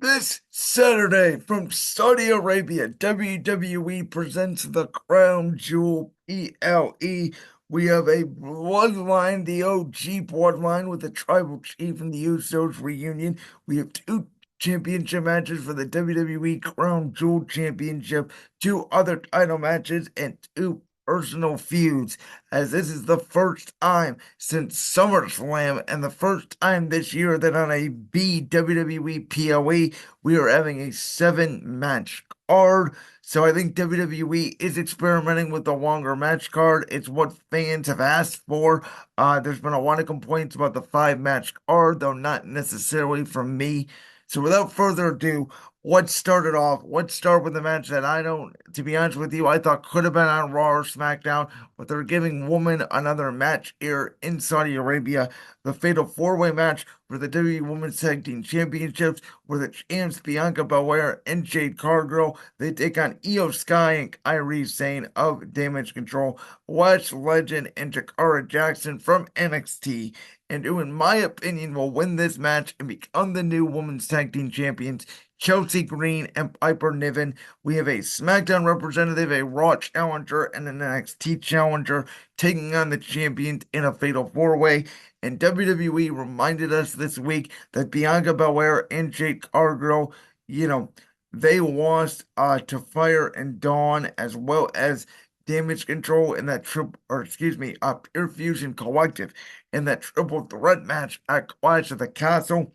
This Saturday from Saudi Arabia, WWE presents the Crown Jewel PLE. We have a bloodline, the OG bloodline with the tribal chief and the Usos reunion. We have two championship matches for the WWE Crown Jewel Championship, two other title matches, and two personal feuds, as this is the first time since SummerSlam and the first time this year that on a WWE PLE we are having a seven-match card. So I think WWE is experimenting with the longer match card. It's what fans have asked for. There's been a lot of complaints about the five-match card, though not necessarily from me. So without further ado, let's start it off. Let's start with the match that I don't, to be honest with you, I thought could have been on Raw or SmackDown, but they're giving women another match here in Saudi Arabia. The Fatal 4-Way match for the WWE Women's Tag Team Championships, where the champs Bianca Belair and Jade Cargill, they take on Io Sky and Kairi Sane of Damage Control, Lash Legend and Jakara Jackson from NXT, and who, in my opinion, will win this match and become the new Women's Tag Team Champions, Chelsea Green and Piper Niven. We have a SmackDown representative, a Raw challenger, and an NXT challenger taking on the champions in a Fatal 4-Way. And WWE reminded us this week that Bianca Belair and Jade Cargill, they lost to Fire and Dawn as well as Damage Control in that Pure Fusion Collective in that triple threat match at Clash of the Castle.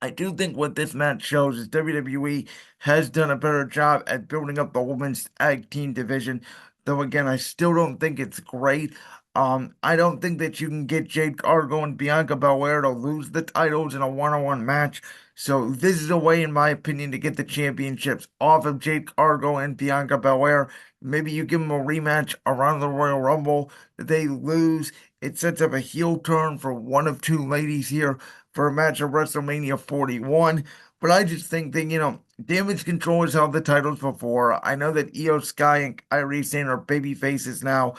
I do think what this match shows is WWE has done a better job at building up the women's tag team division. Though again, I still don't think it's great. I don't think that you can get Jade Cargill and Bianca Belair to lose the titles in a one-on-one match. So this is a way, in my opinion, to get the championships off of Jade Cargill and Bianca Belair. Maybe you give them a rematch around the Royal Rumble. They lose. It sets up a heel turn for one of two ladies here for a match of WrestleMania 41. But I just think that, Damage Control has held the titles before. I know that Io Sky and Kairi Sane are baby faces now.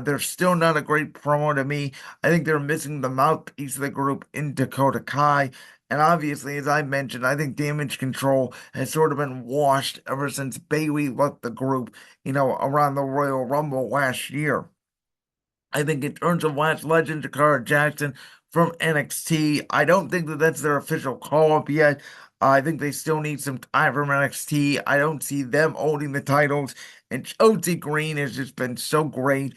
They're still not a great promo to me. I think they're missing the mouthpiece of the group in Dakota Kai. And obviously, as I mentioned, I think Damage Control has sort of been washed ever since Bayley left the group, around the Royal Rumble last year. I think in terms of Lash Legend, Jakara Jackson from NXT, I don't think that that's their official call up yet. I think they still need some time from NXT. I don't see them holding the titles. And Chelsea Green has just been so great.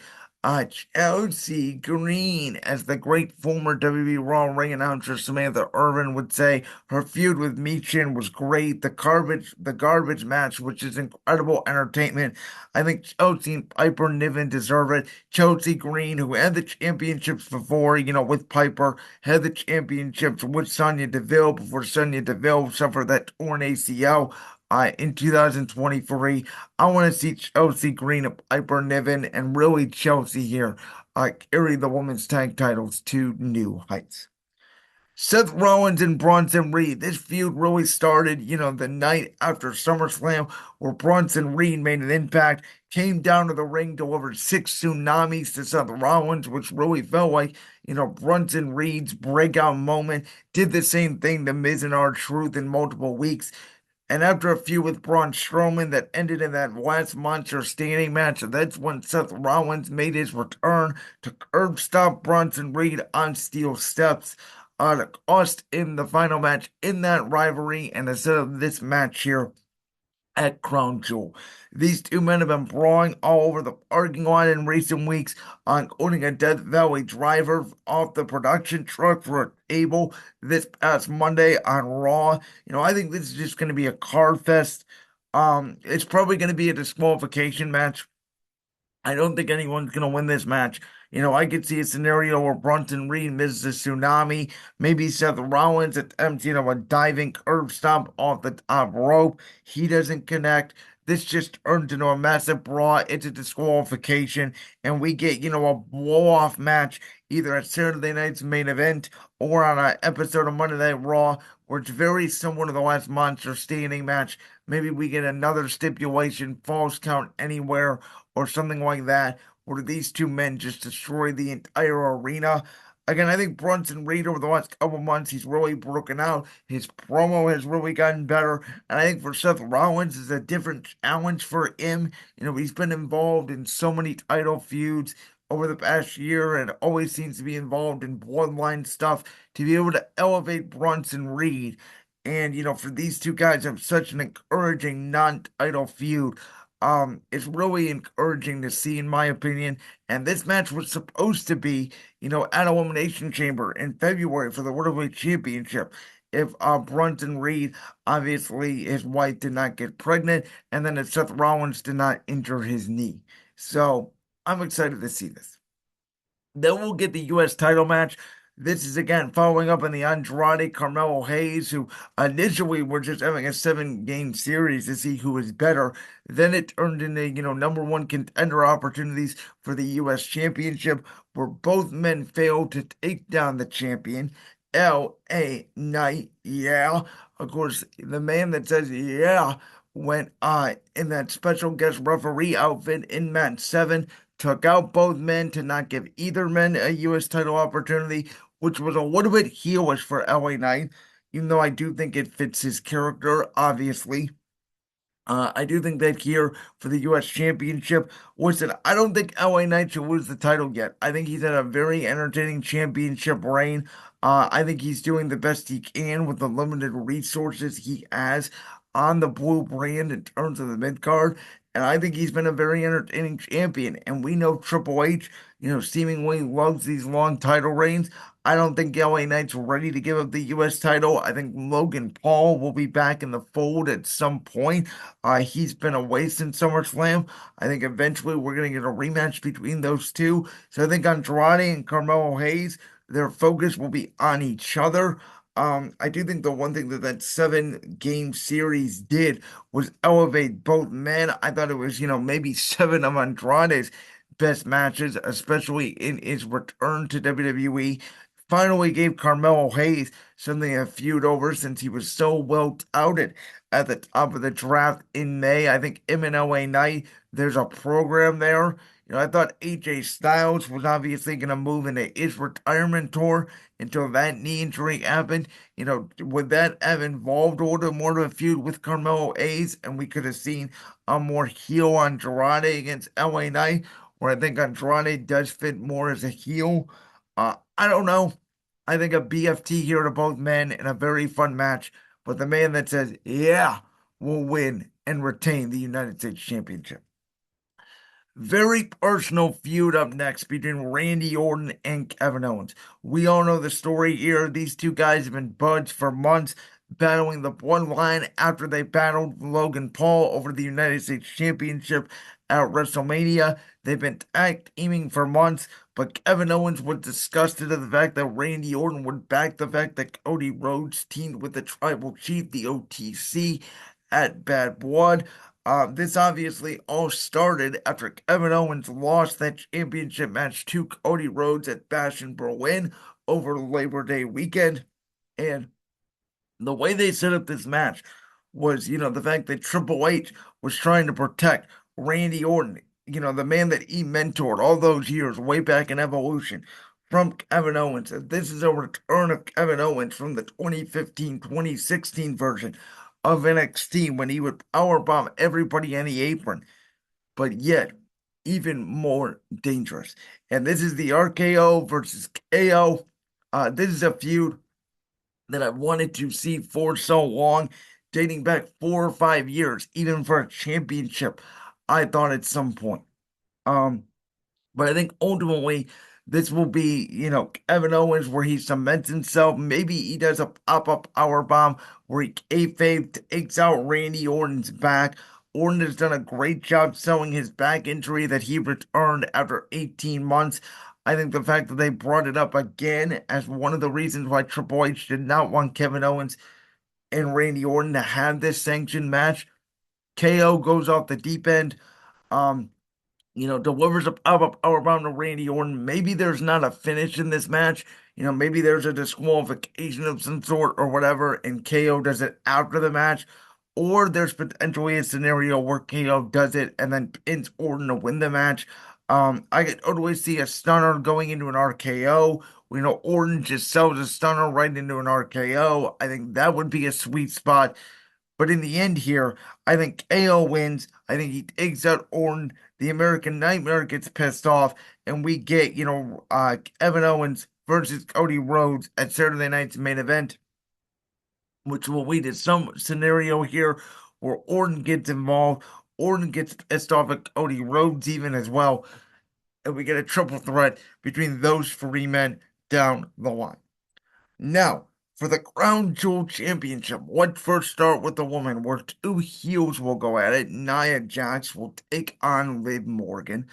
Chelsea Green, as the great former WWE Raw ring announcer Samantha Irvin would say, her feud with Michin was great. The garbage match, which is incredible entertainment. I think Chelsea and Piper Niven deserve it. Chelsea Green, who had the championships before, with Piper, had the championships with Sonya Deville before Sonya Deville suffered that torn ACL in 2023. I want to see Chelsea Green and Piper Niven and really Chelsea here carry the women's tag titles to new heights. Seth Rollins and Bronson Reed. This feud really started, the night after SummerSlam, where Bronson Reed made an impact, came down to the ring, delivered six tsunamis to Seth Rollins, which really felt like, Bronson Reed's breakout moment. Did the same thing to Miz and R-Truth in multiple weeks. And after a feud with Braun Strowman that ended in that last monster standing match, that's when Seth Rollins made his return to curb stop Bronson Reed on steel steps to cost him the final match in that rivalry and instead of this match here at Crown Jewel. These two men have been brawling all over the parking lot in recent weeks, including a Death Valley driver off the production truck for a table this past Monday on Raw. I think this is just going to be a car fest. It's probably going to be a disqualification match. I don't think anyone's going to win this match. I could see a scenario where Bronson Reed misses a tsunami. Maybe Seth Rollins attempts, a diving curb stomp off the top rope. He doesn't connect. This just turns into a massive brawl. It's a disqualification. And we get, a blow off match either at Saturday night's main event or on an episode of Monday Night Raw where it's very similar to the last Monster Standing match. Maybe we get another stipulation, false count anywhere or something like that, where these two men just destroy the entire arena. Again, I think Brunson Reed over the last couple months, he's really broken out. His promo has really gotten better. And I think for Seth Rollins is a different challenge for him. He's been involved in so many title feuds over the past year and always seems to be involved in bloodline stuff to be able to elevate Brunson Reed. And, for these two guys have such an encouraging non-title feud. It's really encouraging to see, in my opinion. And this match was supposed to be, at Elimination Chamber in February for the World Heavyweight Championship. If Brunson Reed, obviously his wife did not get pregnant, and then if Seth Rollins did not injure his knee. So I'm excited to see this. Then we'll get the U.S. title match. This is again following up on the Andrade Carmelo Hayes, who initially were just having a 7 game series to see who was better. Then it turned into, number one contender opportunities for the U.S. Championship, where both men failed to take down the champion, L.A. Knight. Yeah. Of course, the man that says yeah went in that special guest referee outfit in match 7, took out both men to not give either men a U.S. title opportunity, which was a little bit heelish for LA Knight, even though I do think it fits his character, obviously. I do think that here for the U.S. Championship, listen, I don't think LA Knight should lose the title yet. I think he's had a very entertaining championship reign. I think he's doing the best he can with the limited resources he has on the blue brand in terms of the mid card. And I think he's been a very entertaining champion. And we know Triple H, seemingly loves these long title reigns. I don't think LA Knight's ready to give up the U.S. title. I think Logan Paul will be back in the fold at some point. He's been away since SummerSlam. I think eventually we're going to get a rematch between those two. So I think Andrade and Carmelo Hayes, their focus will be on each other. I do think the one thing that 7 game series did was elevate both men. I thought it was, maybe 7 of Andrade's best matches, especially in his return to WWE. Finally gave Carmelo Hayes something to feud over since he was so well touted at the top of the draft in May. I think him and LA Knight, there's a program there. I thought AJ Styles was obviously going to move into his retirement tour until that knee injury happened. Would that have involved a little more of a feud with Carmelo Hayes, and we could have seen a more heel Andrade against LA Knight, where I think Andrade does fit more as a heel. I don't know. I think a BFT here to both men in a very fun match, but the man that says, yeah, will win and retain the United States Championship. Very personal feud up next between Randy Orton and Kevin Owens. We all know the story here. These two guys have been buds for months, battling the bloodline after they battled Logan Paul over the United States Championship at WrestleMania. They've been tag teaming for months, but Kevin Owens was disgusted at the fact that Randy Orton would back the fact that Cody Rhodes teamed with the Tribal Chief, the OTC, at Bad Blood. This obviously all started after Kevin Owens lost that championship match to Cody Rhodes at Bash in Berlin over Labor Day weekend. And the way they set up this match was, the fact that Triple H was trying to protect Randy Orton, the man that he mentored all those years way back in Evolution from Kevin Owens. And this is a return of Kevin Owens from the 2015-2016 version of NXT when he would powerbomb everybody on the apron, but yet even more dangerous. And this is the RKO versus KO. This is a feud that I've wanted to see for so long, dating back 4 or 5 years, even for a championship, I thought at some point. But I think ultimately this will be, Kevin Owens where he cements himself. Maybe he does a pop-up power bomb where he kayfabe takes out Randy Orton's back. Orton has done a great job selling his back injury that he returned after 18 months. I think the fact that they brought it up again as one of the reasons why Triple H did not want Kevin Owens and Randy Orton to have this sanctioned match. KO goes off the deep end. Um, delivers a pop-up powerbomb to Randy Orton. Maybe there's not a finish in this match. Maybe there's a disqualification of some sort or whatever, and KO does it after the match. Or there's potentially a scenario where KO does it and then pins Orton to win the match. I could totally see a stunner going into an RKO. We know Orton just sells a stunner right into an RKO. I think that would be a sweet spot. But in the end here, I think KO wins. I think he takes out Orton. The American Nightmare gets pissed off, and we get, Evan Owens versus Cody Rhodes at Saturday night's main event, which will lead to some scenario here where Orton gets involved. Orton gets pissed off at Cody Rhodes even as well, and we get a triple threat between those three men down the line. Now, for the Crown Jewel Championship, let's first start with the woman, where two heels will go at it. Nia Jax will take on Liv Morgan.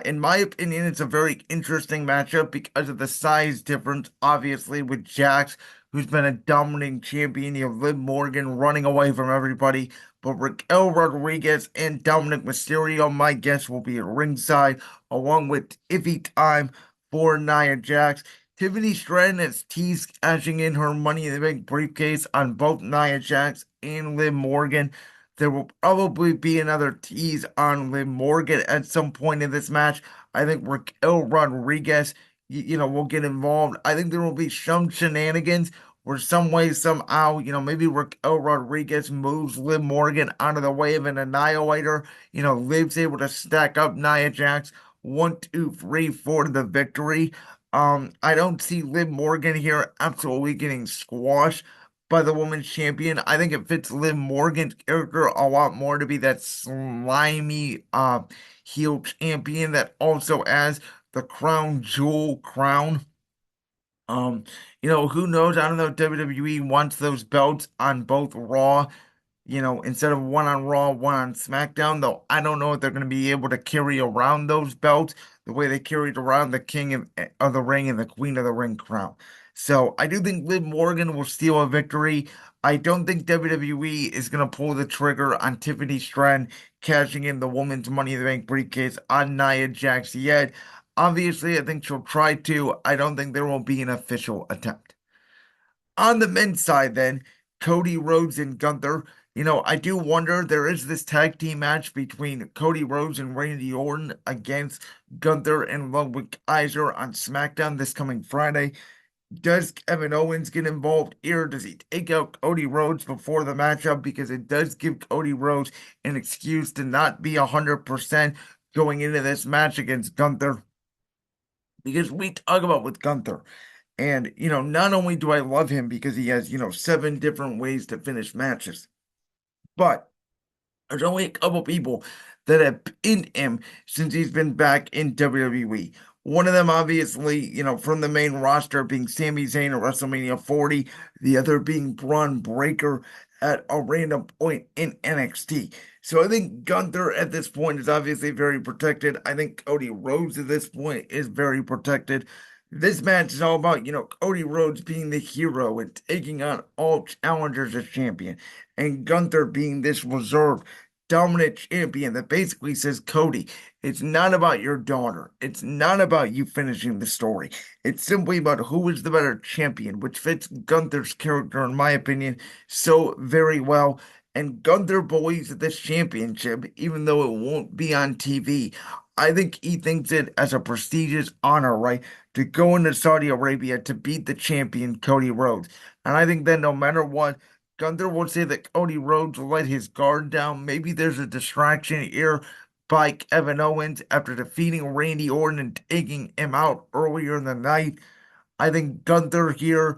In my opinion, it's a very interesting matchup because of the size difference, obviously, with Jax, who's been a dominating champion. You have Liv Morgan running away from everybody. But Raquel Rodriguez and Dominic Mysterio, my guess, will be at ringside, along with Iffy Time for Nia Jax. Tiffany Stratton has teased cashing in her Money in the Bank briefcase on both Nia Jax and Liv Morgan. There will probably be another tease on Liv Morgan at some point in this match. I think Raquel Rodriguez, will get involved. I think there will be some shenanigans where some way, somehow, maybe Raquel Rodriguez moves Liv Morgan out of the way of an annihilator. Liv's able to stack up Nia Jax 1, 2, 3 for the victory. I don't see Liv Morgan here absolutely getting squashed by the women's champion. I think it fits Liv Morgan's character a lot more to be that slimy heel champion that also has the crown jewel crown. Who knows? I don't know if WWE wants those belts on both Raw, instead of one on Raw, one on SmackDown, though I don't know if they're going to be able to carry around those belts the way they carried around the of the Ring and the Queen of the Ring crown. So I do think Liv Morgan will steal a victory. I don't think WWE is going to pull the trigger on Tiffany Stratton cashing in the women's Money in the Bank briefcase on Nia Jax yet. Obviously, I think she'll try to. I don't think there will be an official attempt. On the men's side, then, Cody Rhodes and Gunther. I do wonder, there is this tag team match between Cody Rhodes and Randy Orton against Gunther and Ludwig Kaiser on SmackDown this coming Friday. Does Kevin Owens get involved here? Does he take out Cody Rhodes before the matchup? Because it does give Cody Rhodes an excuse to not be 100% going into this match against Gunther. Because we talk about with Gunther. And, not only do I love him because he has, 7 different ways to finish matches, but there's only a couple people that have pinned him since he's been back in WWE. One of them, obviously, from the main roster being Sami Zayn at WrestleMania 40, the other being Braun Breaker at a random point in NXT. So I think Gunther at this point is obviously very protected. I think Cody Rhodes at this point is very protected. This match is all about, Cody Rhodes being the hero and taking on all challengers as champion, and Gunther being this reserved, dominant champion that basically says, Cody, it's not about your daughter. It's not about you finishing the story. It's simply about who is the better champion, which fits Gunther's character, in my opinion, so very well. And Gunther believes that this championship, even though it won't be on TV, I think he thinks it as a prestigious honor, right? To go into Saudi Arabia to beat the champion Cody Rhodes. And I think that no matter what, Gunther will say that Cody Rhodes will let his guard down. Maybe there's a distraction here by Kevin Owens after defeating Randy Orton and taking him out earlier in the night. I think Gunther here,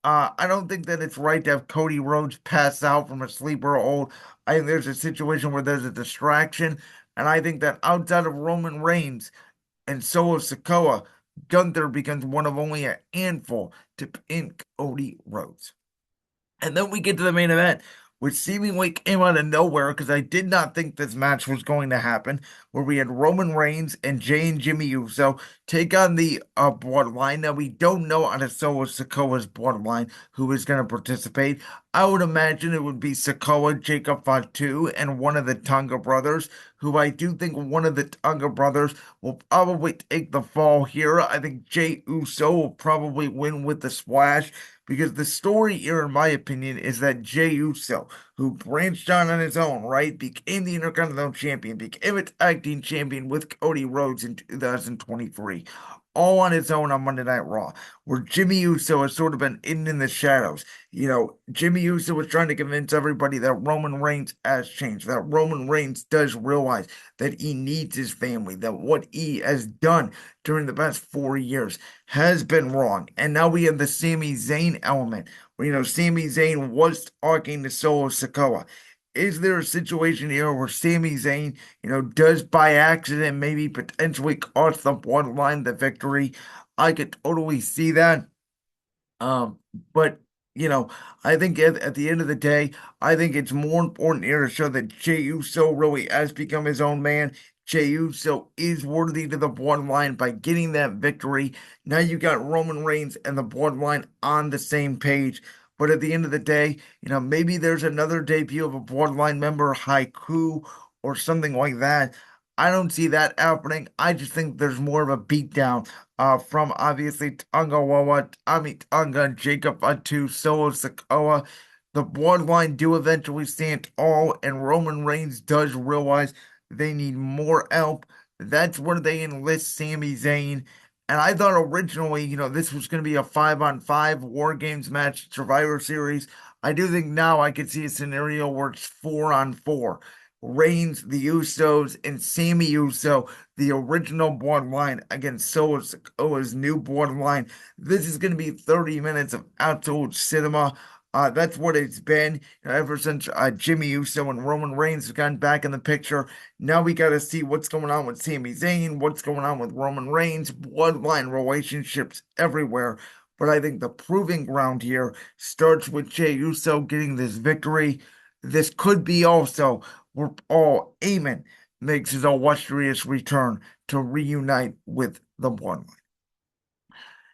I don't think that it's right to have Cody Rhodes pass out from a sleeper hold. I think there's a situation where there's a distraction. And I think that outside of Roman Reigns and Solo Sikoa, Gunther becomes one of only a handful to pin Cody Rhodes. And then we get to the main event, which seemingly came out of nowhere because I did not think this match was going to happen, where we had Roman Reigns and Jay and Jimmy Uso take on the Bloodline. Now, we don't know out of Solo Sikoa's Bloodline who is going to participate. I would imagine it would be Sikoa, Jacob Fatu, and one of the Tonga brothers, who I do think one of the Tonga brothers will probably take the fall here. I think Jay Uso will probably win with the splash because the story here, in my opinion, is that Jey Uso, who branched out on his own, right, became the Intercontinental Champion, became a tag team champion with Cody Rhodes in 2023, all on his own on Monday Night Raw, where Jimmy Uso has sort of been in the shadows. Jimmy Uso was trying to convince everybody that Roman Reigns has changed, that Roman Reigns does realize that he needs his family, that what he has done during the past 4 years has been wrong. And now we have the Sami Zayn element, where, Sami Zayn was talking to Solo Sikoa. Is there a situation here where Sami Zayn, does by accident maybe potentially cost the Bloodline the victory? I could totally see that. But you know, I think at the end of the day, I think it's more important here to show that Jey Uso really has become his own man. Jey Uso is worthy to the Bloodline by getting that victory. Now you got Roman Reigns and the Bloodline on the same page. But at the end of the day, maybe there's another debut of a Bloodline member, Haiku, or something like that. I don't see that happening. I just think there's more of a beatdown from obviously Tonga Wawa, Tonga, Jacob Fatu, Solo Sikoa. The Bloodline do eventually stand tall, and Roman Reigns does realize they need more help. That's where they enlist Sami Zayn. And I thought originally, this was going to be a 5-on-5 War Games match, Survivor Series. I do think now I could see a scenario where it's 4-on-4. Reigns, the Usos, and Sami Uso, the original Bloodline, against Solo Sikoa's new Bloodline. This is going to be 30 minutes of absolute cinema. That's what it's been, ever since Jimmy Uso and Roman Reigns have gotten back in the picture. Now we got to see what's going on with Sami Zayn, what's going on with Roman Reigns, Bloodline relationships everywhere. But I think the proving ground here starts with Jey Uso getting this victory. This could be also where Paul Heyman makes his illustrious return to reunite with the Bloodline.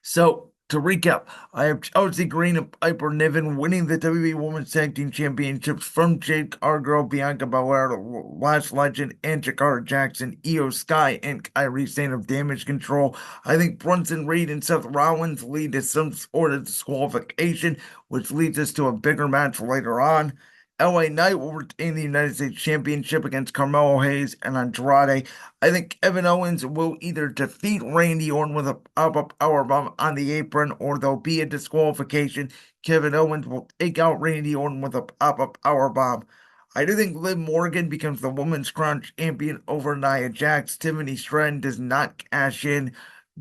So, to recap, I have Chelsea Green and Piper Niven winning the WWE Women's Tag Team Championships from Jade Cargill, Bianca Belair, Lash Legend, and Jakara Jackson, Io Sky, and Kairi Sane of Damage Control. I think Bronson Reed and Seth Rollins lead to some sort of disqualification, which leads us to a bigger match later on. LA Knight will retain the United States Championship against Carmelo Hayes and Andrade. I think Kevin Owens will either defeat Randy Orton with a pop-up powerbomb on the apron, or there'll be a disqualification. Kevin Owens will take out Randy Orton with a pop-up powerbomb. I do think Liv Morgan becomes the Women's Crown Champion over Nia Jax. Tiffany Stratton does not cash in.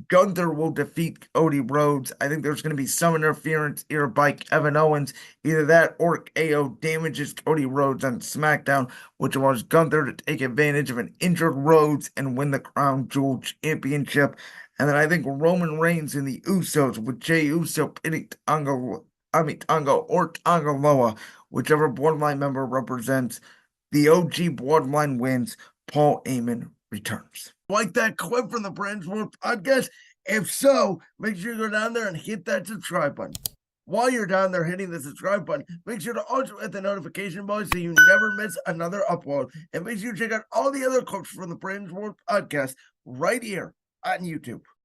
Gunther will defeat Cody Rhodes. I think there's going to be some interference here by Kevin Owens. Either that or KO damages Cody Rhodes on SmackDown, which allows Gunther to take advantage of an injured Rhodes and win the Crown Jewel Championship. And then I think Roman Reigns and the Usos, with Jey Uso pinning Tonga or Tonga Loa, whichever Bloodline member represents. The OG Bloodline wins. Paul Heyman returns. Like that clip from the Brand's World podcast? If so, make sure you go down there and hit that subscribe button. While you're down there hitting the subscribe button, make sure to also hit the notification bell so you never miss another upload. And make sure you check out all the other clips from the Brand's World podcast right here on YouTube.